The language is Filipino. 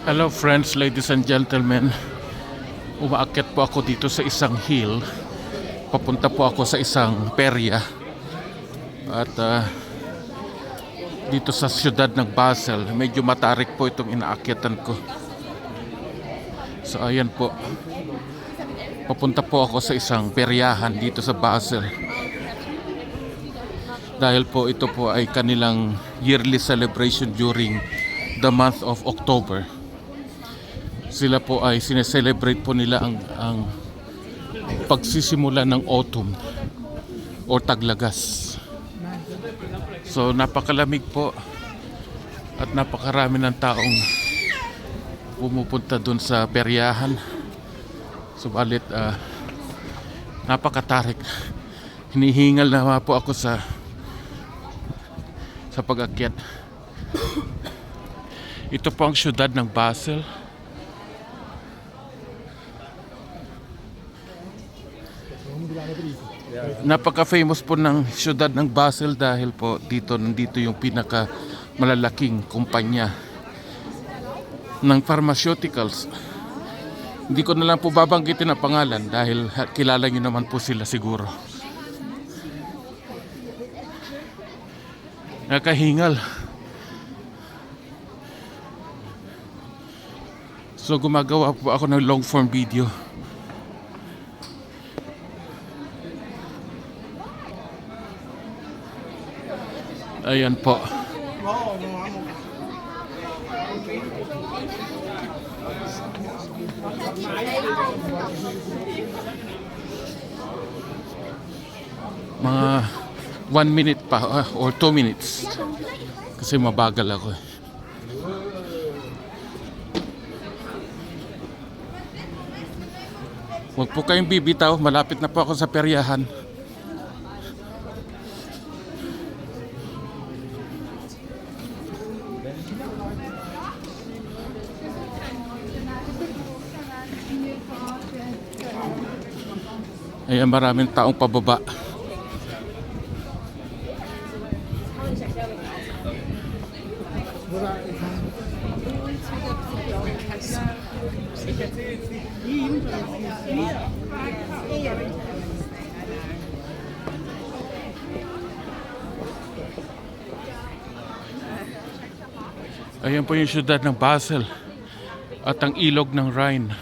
Hello friends, ladies and gentlemen. Umaakyat po ako dito sa isang hill. Papunta po ako sa isang perya. At dito sa siyudad ng Basel, medyo matarik po itong inaakyatan ko. So ayan po. Papunta po ako sa isang peryahan dito sa Basel. Dahil po ito po ay kanilang yearly celebration during the month of October. Sila po ay sineselebrate po nila ang pagsisimula ng autumn o taglagas. So napakalamig po at napakarami ng taong pumupunta dun sa peryahan. Subalit napakatarik. Hinihingal na po ako sa pag-akyat. Ito po ang siyudad ng Basel. Napaka-famous po ng siyudad ng Basel dahil po nandito yung pinaka malalaking kumpanya ng pharmaceuticals. Hindi ko na lang po babanggitin ang pangalan dahil kilala nyo naman po sila siguro. Nakahingal. So gumagawa po ako ng long form video. Ayan po. Mga 1 minute pa or 2 minutes. Kasi mabagal ako. Huwag po kayong bibitaw. Malapit na po ako sa peryahan. Ayan, maraming taong pababa. Ayan po yung siyudad ng Basel at ang ilog ng Rhine.